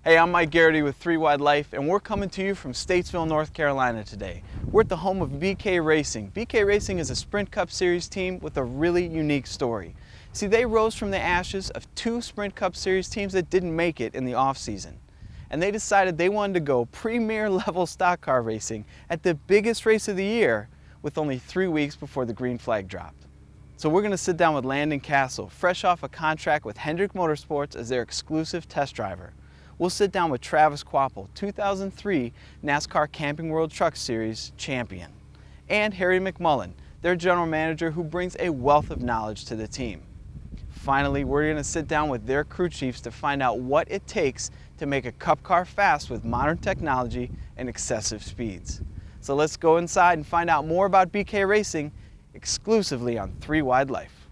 Hey, I'm Mike Garrity with 3 Wide Life, and we're coming to you from Statesville, North Carolina today. We're at the home of BK Racing. BK Racing is a Sprint Cup Series team with a really unique story. See, they rose from the ashes of 2 Sprint Cup Series teams that didn't make it in the off-season. And they decided they wanted to go premier level stock car racing at the biggest race of the year with only 3 weeks before the green flag dropped. So we're going to sit down with Landon Cassill, fresh off a contract with Hendrick Motorsports as their exclusive test driver. We'll sit down with Travis Kvapil, 2003 NASCAR Camping World Truck Series champion, and Harry McMullen, their general manager who brings a wealth of knowledge to the team. Finally, we're going to sit down with their crew chiefs to find out what it takes to make a Cup car fast with modern technology and excessive speeds. So let's go inside and find out more about BK Racing exclusively on 3 Wide Life.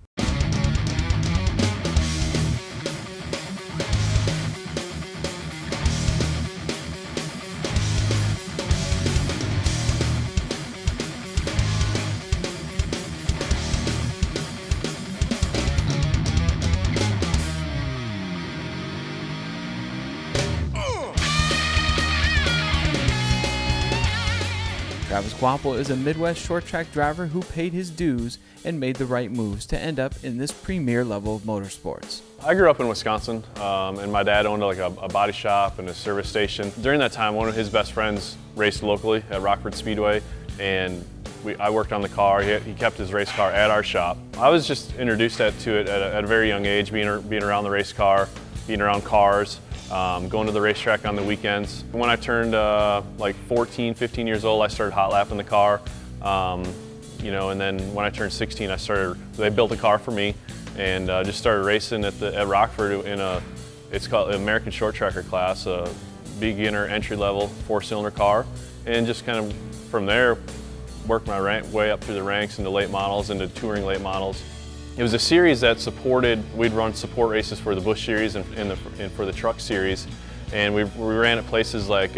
Travis Kvapil is a Midwest short track driver who paid his dues and made the right moves to end up in this premier level of motorsports. I grew up in Wisconsin, and my dad owned a body shop and a service station. During that time, one of his best friends raced locally at Rockford Speedway, and I worked on the car. He kept his race car at our shop. I was just introduced to it at a very young age, being around the race car, being around cars. Going to the racetrack on the weekends. When I turned like 14, 15 years old, I started hot lapping the car. And then when I turned 16, they built a car for me and just started racing at Rockford in it's called the American Short Tracker class, a beginner entry level 4-cylinder car. And just kind of from there, worked my way up through the ranks into late models, into touring late models. It was a series that we'd run support races for the Busch Series and for the Truck Series. And we ran at places like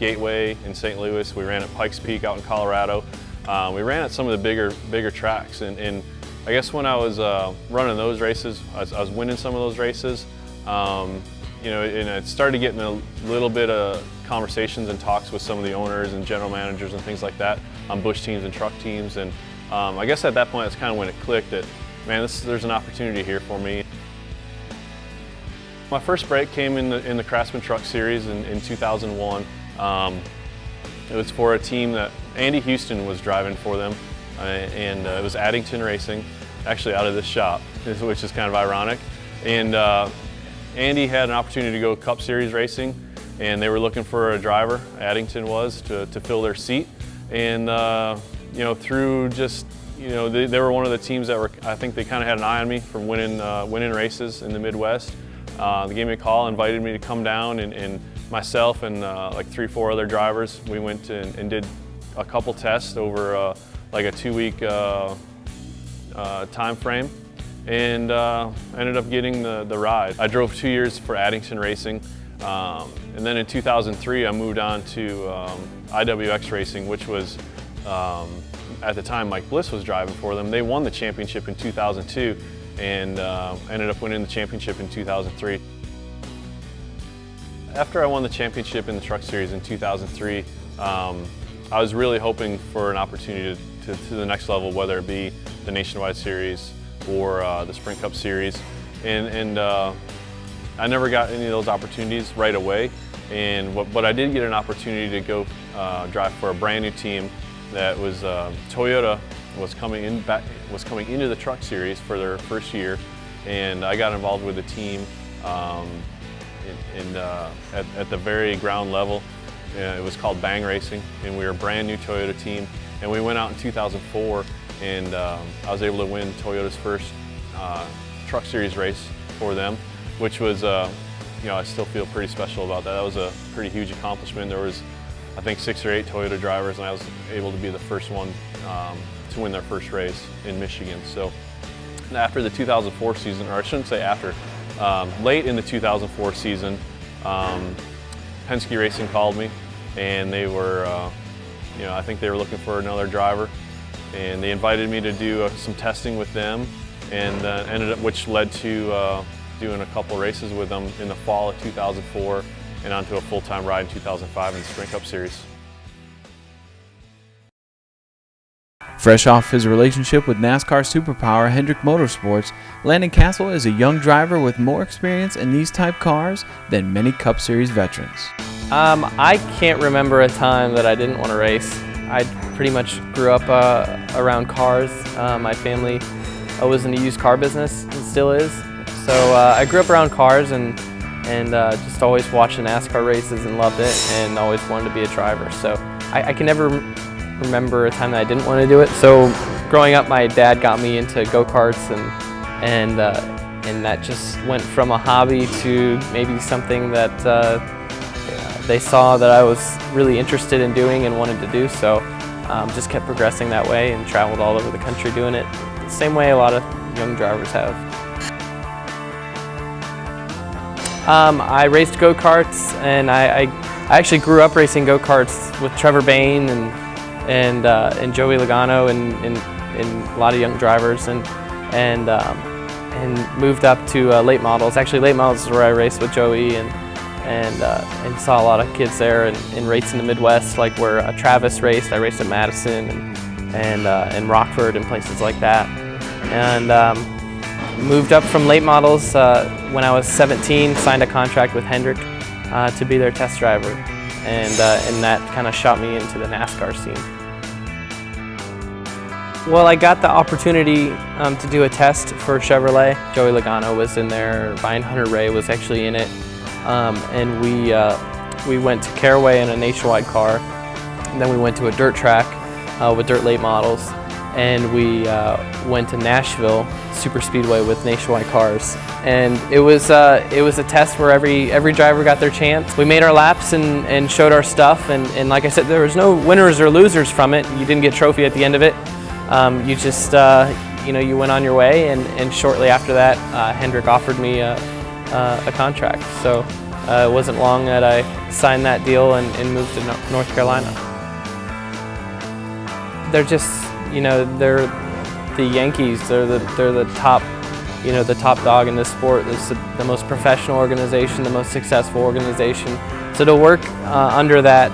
Gateway in St. Louis. We ran at Pikes Peak out in Colorado. We ran at some of the bigger tracks. And I guess when I was running those races, I was winning some of those races. And I started getting a little bit of conversations and talks with some of the owners and general managers and things like that on Busch teams and truck teams. And I guess at that point, that's kind of when it clicked that, man, there's an opportunity here for me. My first break came in the Craftsman Truck Series in 2001. It was for a team that Andy Houston was driving for them, and it was Addington Racing, actually out of this shop, which is kind of ironic. And Andy had an opportunity to go Cup Series racing, and they were looking for a driver, Addington was, to fill their seat. And through just they were one of the teams that I think they kind of had an eye on me from winning races in the Midwest. They gave me a call, invited me to come down, and myself and like 3-4 other drivers, we went and did a couple tests over like a 2-week time frame, and ended up getting the ride. I drove 2 years for Addington Racing, and then in 2003 I moved on to IWX Racing, which was at the time Mike Bliss was driving for them. They won the championship in 2002 and ended up winning the championship in 2003. After I won the championship in the Truck Series in 2003, I was really hoping for an opportunity to the next level, whether it be the Nationwide Series or the Sprint Cup Series. And I never got any of those opportunities right away. But I did get an opportunity to go drive for a brand new team that was Toyota was coming into the Truck Series for their first year, and I got involved with the team at the very ground level. It was called Bang Racing, and we were a brand new Toyota team. And we went out in 2004, and I was able to win Toyota's first Truck Series race for them, which was I still feel pretty special about that. That was a pretty huge accomplishment. There was, I think, 6 or 8 Toyota drivers, and I was able to be the first one to win their first race in Michigan. So after the 2004 season, or I shouldn't say after, late in the 2004 season, Penske Racing called me, and they were, I think they were looking for another driver, and they invited me to do some testing with them, and which led to doing a couple races with them in the fall of 2004, and onto a full-time ride in 2005 in the Sprint Cup Series. Fresh off his relationship with NASCAR superpower Hendrick Motorsports, Landon Cassill is a young driver with more experience in these type cars than many Cup Series veterans. I can't remember a time that I didn't want to race. I pretty much grew up around cars. My family was in the used car business and still is. So I grew up around cars and just always watched the NASCAR races and loved it and always wanted to be a driver. So I can never remember a time that I didn't want to do it. So growing up, my dad got me into go-karts and that just went from a hobby to maybe something that they saw that I was really interested in doing and wanted to do. So just kept progressing that way and traveled all over the country doing it the same way a lot of young drivers have. I raced go-karts, and I actually grew up racing go-karts with Trevor Bayne and Joey Logano and a lot of young drivers, and moved up to late models. Actually, late models is where I raced with Joey and saw a lot of kids there and raced in the Midwest, like where Travis raced. I raced at Madison and Rockford and places like that. And moved up from late models when I was 17, signed a contract with Hendrick to be their test driver. And that kind of shot me into the NASCAR scene. Well, I got the opportunity to do a test for Chevrolet. Joey Logano was in there, Ryan Hunter-Reay was actually in it. And we went to Caraway in a Nationwide car, and then we went to a dirt track with dirt late models, and we went to Nashville Super Speedway with Nationwide cars. And it was a test where every driver got their chance. We made our laps and showed our stuff, and like I said, there was no winners or losers from it. You didn't get a trophy at the end of it. You just you went on your way, and shortly after that, Hendrick offered me a contract. So it wasn't long that I signed that deal and moved to North Carolina. They're just, they're the Yankees. They're the top, the top dog in this sport. It's the most professional organization, the most successful organization. So to work under that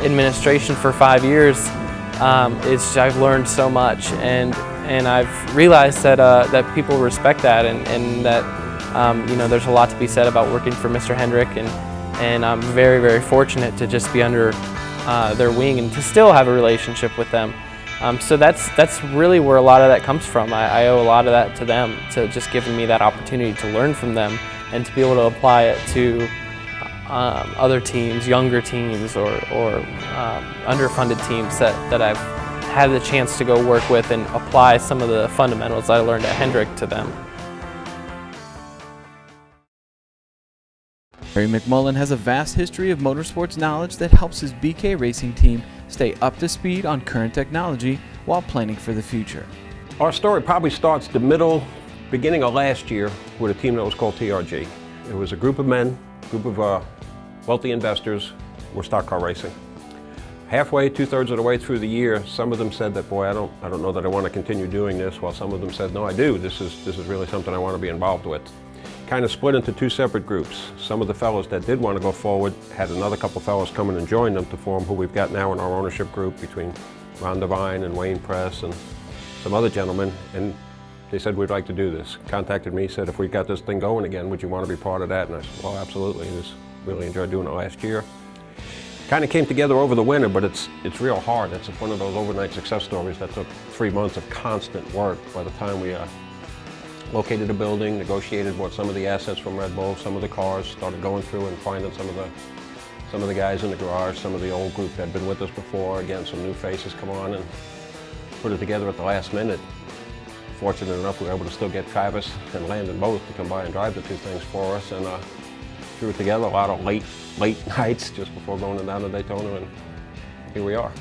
administration for 5 years, I've learned so much, and I've realized that that people respect that, and that there's a lot to be said about working for Mr. Hendrick, and I'm very, very fortunate to just be under their wing and to still have a relationship with them. So that's really where a lot of that comes from. I owe a lot of that to them, to just giving me that opportunity to learn from them and to be able to apply it to other teams, younger teams, or underfunded teams that I've had the chance to go work with and apply some of the fundamentals I learned at Hendrick to them. Barry McMullen has a vast history of motorsports knowledge that helps his BK Racing team stay up to speed on current technology while planning for the future. Our story probably starts beginning of last year with a team that was called TRG. It was a group of men, group of wealthy investors, were stock car racing. Halfway, 2/3 of the way through the year, some of them said that, boy, I don't know that I want to continue doing this, while some of them said, no, I do. This is really something I want to be involved with. Kind of split into two separate groups. Some of the fellows that did want to go forward had another couple fellows come in and join them to form who we've got now in our ownership group, between Ron Devine and Wayne Press and some other gentlemen, and they said, we'd like to do this. Contacted me, said, if we got this thing going again, would you want to be part of that? And I said, well, absolutely. I just really enjoyed doing it last year. Kind of came together over the winter, but it's real hard. It's one of those overnight success stories that took 3 months of constant work. By the time we located a building, negotiated, bought some of the assets from Red Bull, some of the cars, started going through and finding some of the guys in the garage, some of the old group that had been with us before. Again, some new faces come on, and put it together at the last minute. Fortunate enough, we were able to still get Travis and Landon both to come by and drive the two things for us, and threw it together. A lot of late nights just before going down to Daytona, and here we are.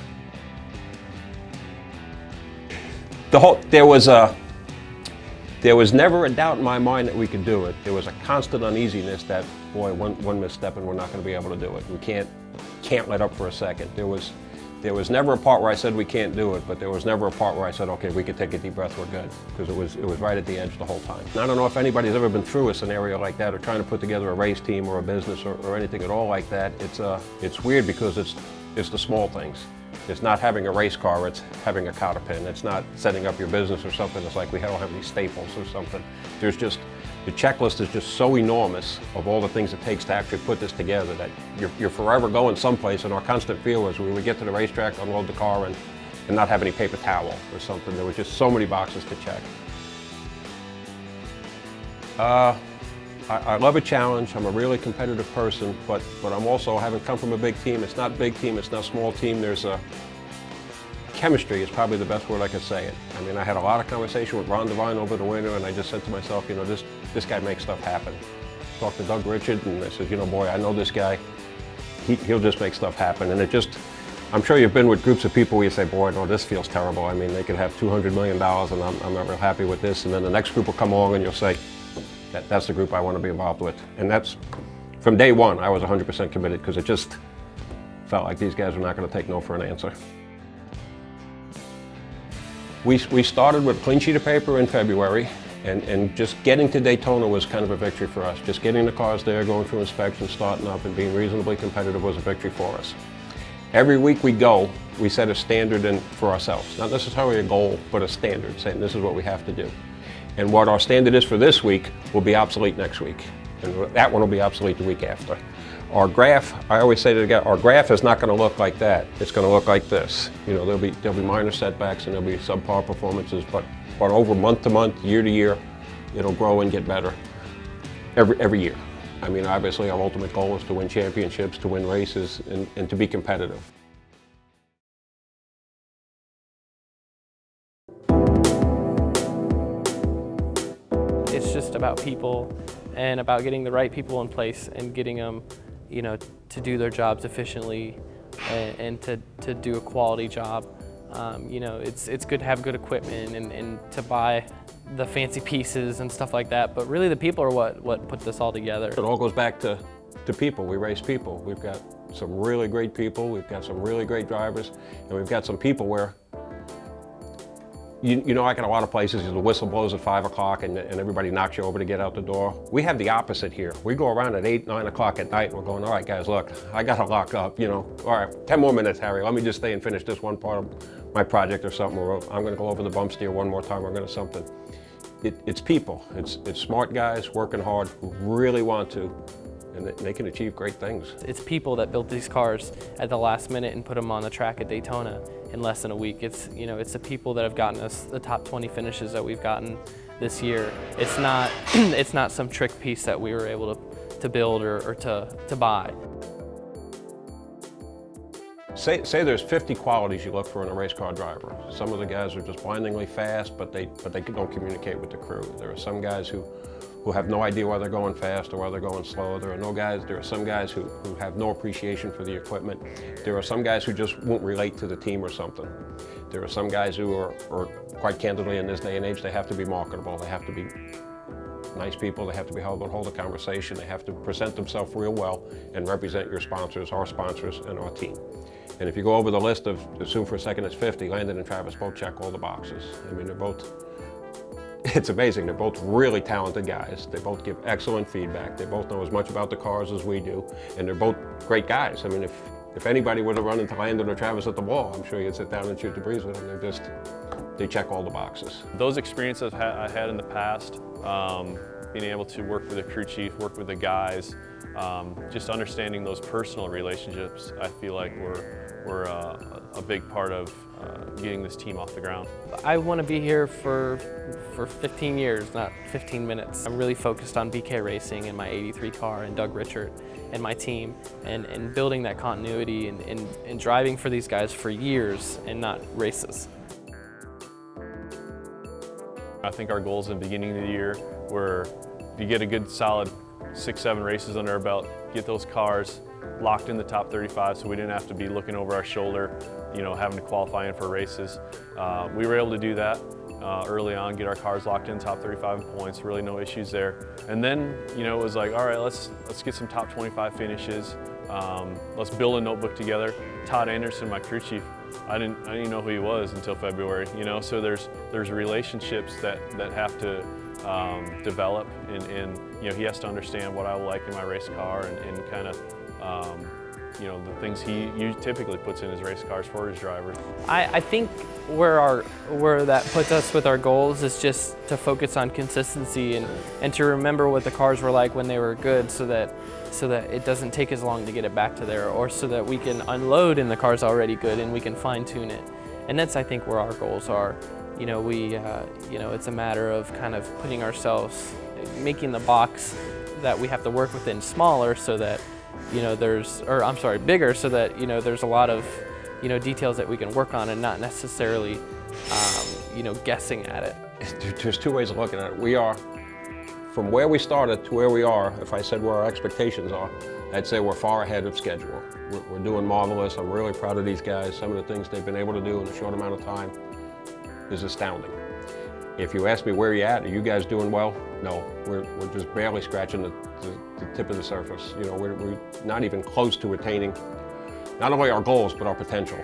There was never a doubt in my mind that we could do it. There was a constant uneasiness that, boy, one misstep and we're not going to be able to do it. We can't let up for a second. There was There was never a part where I said we can't do it, but there was never a part where I said, okay, we could take a deep breath, we're good, because it was right at the edge the whole time. And I don't know if anybody's ever been through a scenario like that or trying to put together a race team or a business or anything at all like that. It's weird because it's the small things. It's not having a race car, it's having a cotter pin. It's not setting up your business or something. It's like we don't have any staples or something. The checklist is just so enormous of all the things it takes to actually put this together that you're forever going someplace, and our constant fear was we would get to the racetrack, unload the car, and not have any paper towel or something. There were just so many boxes to check. I love a challenge. I'm a really competitive person, but I'm also, having come from a big team, it's not big team, it's not small team, there's a chemistry is probably the best word I could say it. I mean, I had a lot of conversation with Ron Devine over the winter, and I just said to myself, you know, this guy makes stuff happen. Talked to Doug Richard, and I said, you know, boy, I know this guy. He'll just make stuff happen. And I'm sure you've been with groups of people where you say, boy, no, this feels terrible. I mean, they could have $200 million, and I'm not real happy with this. And then the next group will come along, and you'll say, that's the group I want to be involved with. And that's, from day one, I was 100% committed, because it just felt like these guys were not going to take no for an answer. We started with a clean sheet of paper in February, and just getting to Daytona was kind of a victory for us. Just getting the cars there, going through inspection, starting up, and being reasonably competitive was a victory for us. Every week we go, we set a standard in for ourselves. Not necessarily a goal, but a standard, saying this is what we have to do. And what our standard is for this week will be obsolete next week. And that one will be obsolete the week after. Our graph, I always say to the guy, our graph is not going to look like that. It's going to look like this. You know, there'll be minor setbacks and there'll be subpar performances, but over month to month, year to year, it'll grow and get better every year. I mean, obviously our ultimate goal is to win championships, to win races, and to be competitive. It's just about people and about getting the right people in place and getting them, you know, to do their jobs efficiently and to do a quality job. You know, it's good to have good equipment and to buy the fancy pieces and stuff like that, but really the people are what put this all together. It all goes back to people. We race people. We've got some really great people, we've got some really great drivers, and we've got some people where you know, like in a lot of places, the whistle blows at 5 o'clock and everybody knocks you over to get out the door. We have the opposite here. We go around at 8, 9 o'clock at night and we're going, all right, guys, look, I got to lock up, you know. All right, 10 more minutes, Harry. Let me just stay and finish this one part of my project or something. Or I'm going to go over the bump steer one more time. We're going to something. It's people. It's smart guys working hard who really want to, and they can achieve great things. It's people that built these cars at the last minute and put them on the track at Daytona in less than a week. It's, you know, it's the people that have gotten us the top 20 finishes that we've gotten this year. It's not it's not some trick piece that we were able to build or to buy. Say there's 50 qualities you look for in a race car driver. Some of the guys are just blindingly fast, but they don't communicate with the crew. There are some guys who have no idea why they're going fast or why they're going slow. There are some guys who have no appreciation for the equipment. There are some guys who just won't relate to the team or something. There are some guys who are quite candidly, in this day and age, they have to be marketable. They have to be nice people. They have to be able to hold a conversation. They have to present themselves real well and represent your sponsors, our sponsors, and our team. And if you go over the list of, assume for a second it's 50, Landon and Travis both check all the boxes. I mean, it's amazing. They're both really talented guys. They both give excellent feedback. They both know as much about the cars as we do. And they're both great guys. I mean, if anybody would have run into Landon or Travis at the wall, I'm sure you'd sit down and shoot the breeze with them. They check all the boxes. Those experiences I had in the past, being able to work with the crew chief, work with the guys, just understanding those personal relationships, I feel like were a big part of getting this team off the ground. I want to be here for 15 years, not 15 minutes. I'm really focused on BK Racing and my 83 car and Doug Richard and my team and building that continuity and driving for these guys for years and not races. I think our goals in the beginning of the year were to get a good solid 6-7 races under our belt, get those cars locked in the top 35 so we didn't have to be looking over our shoulder, you know, having to qualify in for races. We were able to do that early on, get our cars locked in top 35 points, really no issues there. And then, you know, it was like, all right, let's get some top 25 finishes. Let's build a notebook together. Todd Anderson, my crew chief, I didn't even know who he was until February. You know, so there's relationships that have to develop, and you know, he has to understand what I like in my race car, and kind of you know, the things he typically puts in his race cars for his driver. I think where that puts us with our goals is just to focus on consistency and to remember what the cars were like when they were good, so that it doesn't take as long to get it back to there, or so that we can unload and the car's already good and we can fine tune it. And that's, I think, where our goals are. You know, you know, it's a matter of kind of putting ourselves, making the box that we have to work within smaller, so that, you know, bigger, so that, you know, there's a lot of, you know, details that we can work on and not necessarily, you know, guessing at it. There's two ways of looking at it. We are, from where we started to where we are, if I said where our expectations are, I'd say we're far ahead of schedule. We're doing marvelous. I'm really proud of these guys. Some of the things they've been able to do in a short amount of time is astounding. If you ask me where you're at, are you guys doing well? No, we're just barely scratching the tip of the surface. You know, we're not even close to attaining not only our goals, but our potential.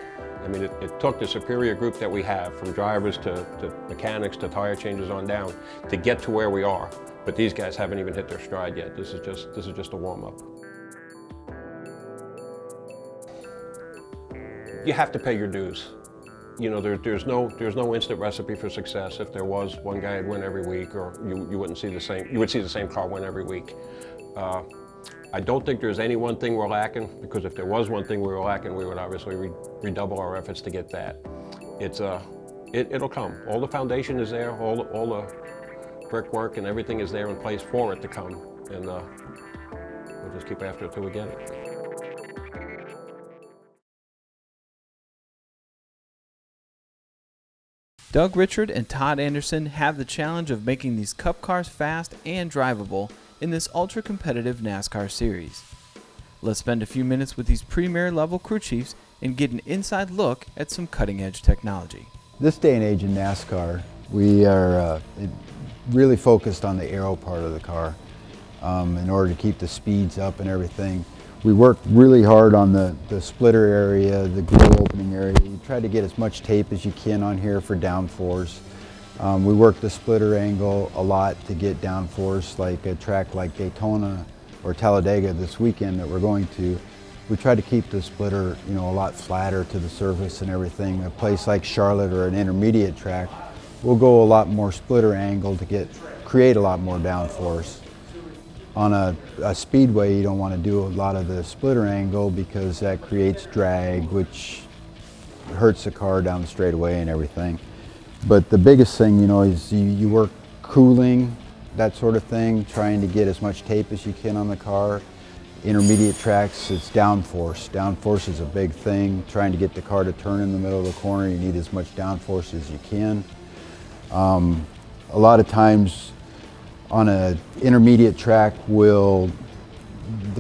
I mean, it took the superior group that we have, from drivers to mechanics to tire changes on down, to get to where we are. But these guys haven't even hit their stride yet. This is just a warm-up. You have to pay your dues. You know, there's no instant recipe for success. If there was, one guy would win every week, or you wouldn't see the same. You would see the same car win every week. I don't think there's any one thing we're lacking, because if there was one thing we were lacking, we would obviously redouble our efforts to get that. It'll come. All the foundation is there. All the brickwork and everything is there in place for it to come, and we'll just keep after it till we get it. Doug Richard and Todd Anderson have the challenge of making these Cup cars fast and drivable in this ultra-competitive NASCAR series. Let's spend a few minutes with these premier level crew chiefs and get an inside look at some cutting-edge technology. This day and age in NASCAR, we are really focused on the aero part of the car in order to keep the speeds up and everything. We work really hard on the splitter area, the grill opening area. You try to get as much tape as you can on here for downforce. We work the splitter angle a lot to get downforce, like a track like Daytona or Talladega this weekend that we're going to. We try to keep the splitter, you know, a lot flatter to the surface and everything. A place like Charlotte or an intermediate track, we'll go a lot more splitter angle to create a lot more downforce. On a speedway, you don't want to do a lot of the splitter angle because that creates drag, which hurts the car down the straightaway and everything. But the biggest thing, you know, is you work cooling, that sort of thing, trying to get as much tape as you can on the car. Intermediate tracks, it's downforce. Downforce is a big thing. Trying to get the car to turn in the middle of the corner, you need as much downforce as you can. A lot of times, on an intermediate track, the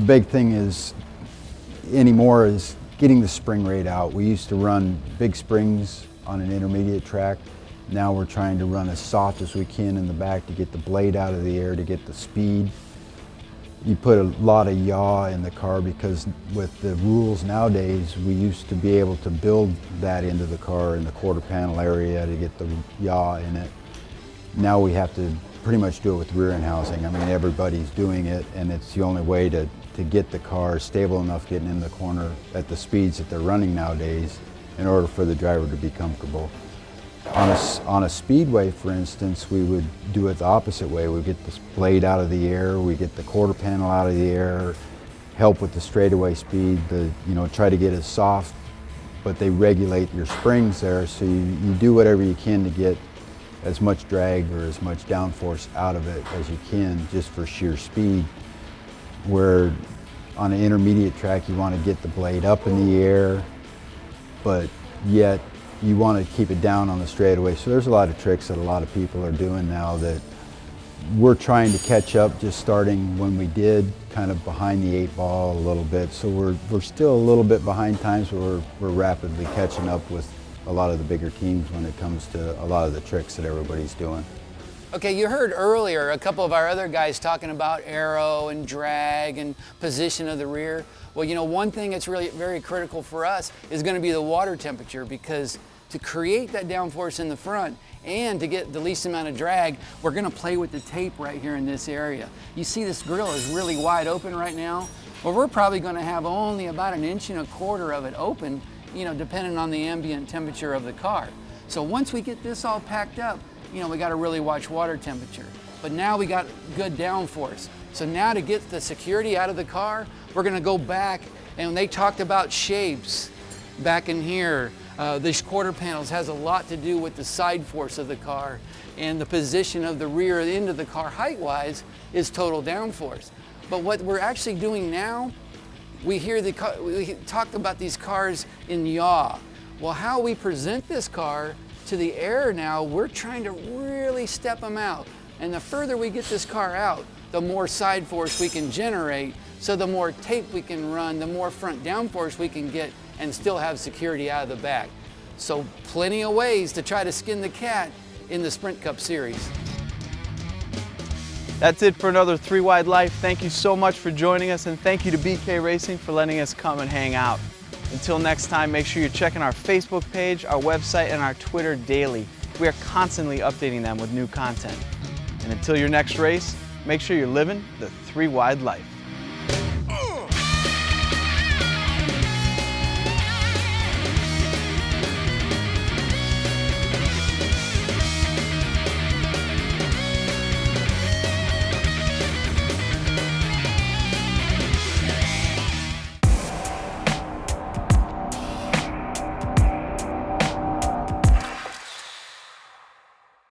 big thing is anymore is getting the spring rate out. We used to run big springs on an intermediate track. Now we're trying to run as soft as we can in the back to get the blade out of the air, to get the speed. You put a lot of yaw in the car, because with the rules nowadays, we used to be able to build that into the car in the quarter panel area to get the yaw in it. Now we have to pretty much do it with rear end housing. I mean, everybody's doing it, and it's the only way to get the car stable enough getting in the corner at the speeds that they're running nowadays in order for the driver to be comfortable. On a speedway, for instance, we would do it the opposite way. We get the blade out of the air, we get the quarter panel out of the air, help with the straightaway speed, try to get it soft, but they regulate your springs there, so you do whatever you can to get as much drag or as much downforce out of it as you can, just for sheer speed. Where on an intermediate track, you want to get the blade up in the air, but yet you want to keep it down on the straightaway. So there's a lot of tricks that a lot of people are doing now that we're trying to catch up, just starting when we did, kind of behind the 8 ball a little bit. So we're still a little bit behind times, but we're rapidly catching up with a lot of the bigger teams when it comes to a lot of the tricks that everybody's doing. Okay, you heard earlier a couple of our other guys talking about aero and drag and position of the rear. Well, you know, one thing that's really very critical for us is going to be the water temperature, because to create that downforce in the front and to get the least amount of drag, we're going to play with the tape right here in this area. You see this grill is really wide open right now. Well, we're probably going to have only about 1.25 inches of it open, you know, depending on the ambient temperature of the car. So once we get this all packed up, you know, we got to really watch water temperature. But now we got good downforce. So now to get the security out of the car, we're going to go back, and they talked about shapes back in here. These quarter panels has a lot to do with the side force of the car, and the position of the rear end of the car height-wise is total downforce. But what we're actually doing now, we talked about these cars in yaw. Well, how we present this car to the air now, we're trying to really step them out. And the further we get this car out, the more side force we can generate, so the more tape we can run, the more front downforce we can get, and still have security out of the back. So plenty of ways to try to skin the cat in the Sprint Cup Series. That's it for another 3 Wide Life. Thank you so much for joining us, and thank you to BK Racing for letting us come and hang out. Until next time, make sure you're checking our Facebook page, our website, and our Twitter daily. We are constantly updating them with new content. And until your next race, make sure you're living the 3 Wide Life.